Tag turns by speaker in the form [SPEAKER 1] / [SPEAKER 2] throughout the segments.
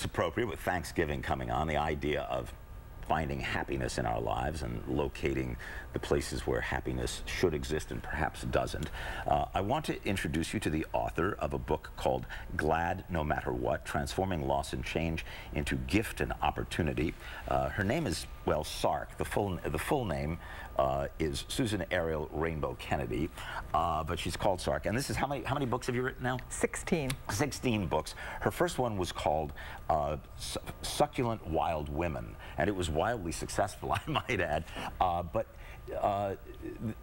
[SPEAKER 1] It's appropriate with Thanksgiving coming on, the idea of finding happiness in our lives and locating the places where happiness should exist and perhaps doesn't. I want to introduce you to the author of a book called Glad No Matter What, Transforming Loss and Change into Gift and Opportunity. Her name is, well, SARK. The full name is Susan Ariel Rainbow Kennedy, but she's called SARK. And this is, how many books have you written now? 16. 16 books. Her first one was called Succulent Wild Women, and it was wildly successful, I might add. But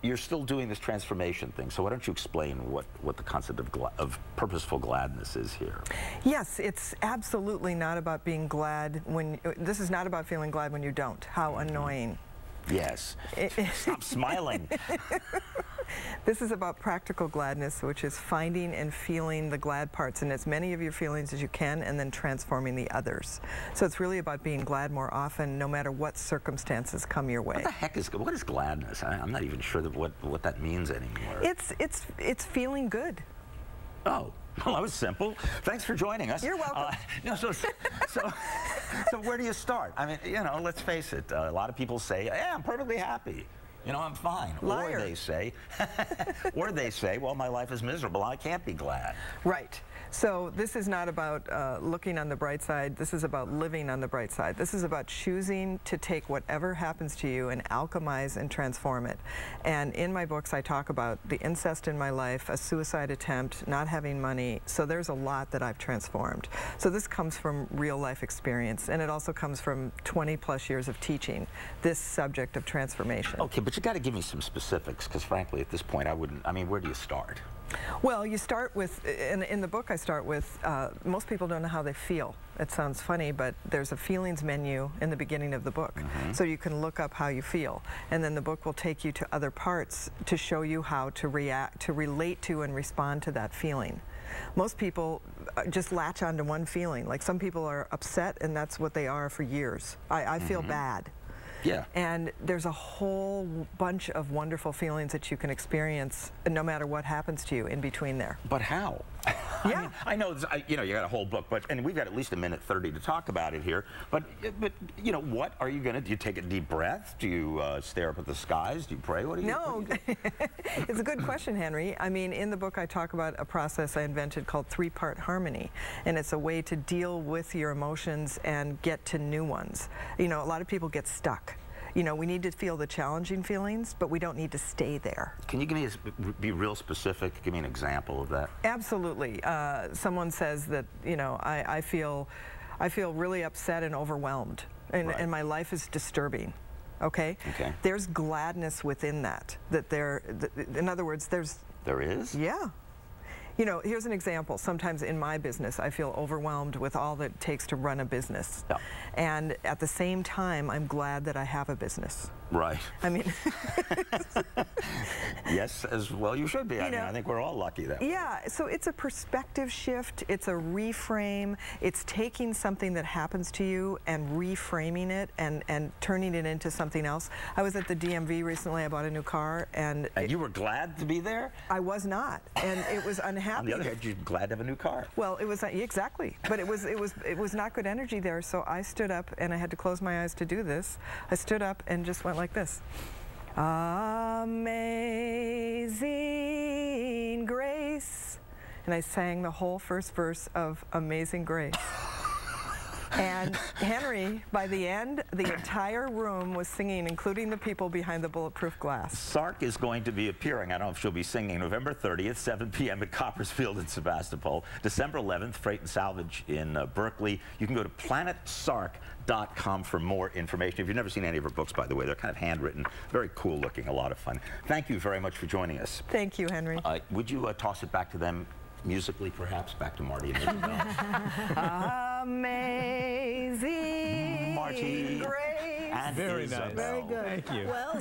[SPEAKER 1] you're still doing this transformation thing, so why don't you explain what the concept of purposeful gladness is here? Yes, it's absolutely not about being glad when, this is not about feeling glad when you don't. How annoying. Yes. Stop smiling. This is about practical gladness, which is finding and feeling the glad parts in as many of your feelings as you can, and then transforming the others. So it's really about being glad more often, no matter what circumstances come your way. What the heck is, what is gladness? I'm not even sure what that means anymore. It's feeling good. Oh. Well, that was simple. Thanks for joining us. You're welcome. So where do you start? I mean, you know, let's face it. A lot of people say, "Yeah, I'm perfectly happy. You know, I'm fine." Liar. Or they say, "Well, my life is miserable. I can't be glad." Right. So this is not about looking on the bright side. This is about living on the bright side. This is about choosing to take whatever happens to you and alchemize and transform it. And in my books, I talk about the incest in my life, a suicide attempt, not having money. So there's a lot that I've transformed. So this comes from real life experience, and it also comes from 20+ years of teaching this subject of transformation. Okay, but you got to give me some specifics, because frankly, at this point, I mean, where do you start? Well, you start with, in the book I start with, most people don't know how they feel. It sounds funny, but there's a feelings menu in the beginning of the book. So you can look up how you feel. And then the book will take you to other parts to show you how to react, to relate to and respond to that feeling. Most people just latch onto one feeling. Like some people are upset, and that's what they are for years. I feel bad. Yeah. And there's a whole bunch of wonderful feelings that you can experience no matter what happens to you in between there. But how? Yeah. I know, you know, you got a whole book, and we've got at least 1:30 to talk about it here. But you know, what are you going to do? You take a deep breath? Do you stare up at the skies? Do you pray? What do you do? No. It's a good question, Henry. I mean, in the book I talk about a process I invented called 3-part harmony. And it's a way to deal with your emotions and get to new ones. You know, a lot of people get stuck. You know, we need to feel the challenging feelings, but we don't need to stay there. Can you give me be real specific? Give me an example of that. Absolutely. Someone says that, you know, I feel really upset and overwhelmed, and my life is disturbing. Okay? Okay. There's gladness within that. In other words, there is? Yeah. You know, here's an example. Sometimes in my business, I feel overwhelmed with all that it takes to run a business. Yeah. And at the same time, I'm glad that I have a business. Right. I mean... Yes, as well you should be. I mean, I think we're all lucky that way. Yeah, so it's a perspective shift. It's a reframe. It's taking something that happens to you and reframing it and turning it into something else. I was at the DMV recently. I bought a new car, and you were glad to be there? I was not, and it was unhappy. On the other hand, you're glad to have a new car. Well, it was exactly, but it was not good energy there. So I stood up, and I had to close my eyes to do this. I stood up and just went like this. Amazing Grace. And I sang the whole first verse of Amazing Grace. And Henry, by the end, the entire room was singing, including the people behind the bulletproof glass. SARK is going to be appearing, I don't know if she'll be singing, November 30th, 7 p.m. at Coppersfield in Sebastopol, December 11th, Freight and Salvage in Berkeley. You can go to planetsark.com for more information. If you've never seen any of her books, by the way, they're kind of handwritten, very cool looking, a lot of fun. Thank you very much for joining us. Thank you, Henry. Would you toss it back to them? Musically, perhaps, back to Marty and Isabel. Amazing Marty. Great. And very nice. Very good. Thank you. Well,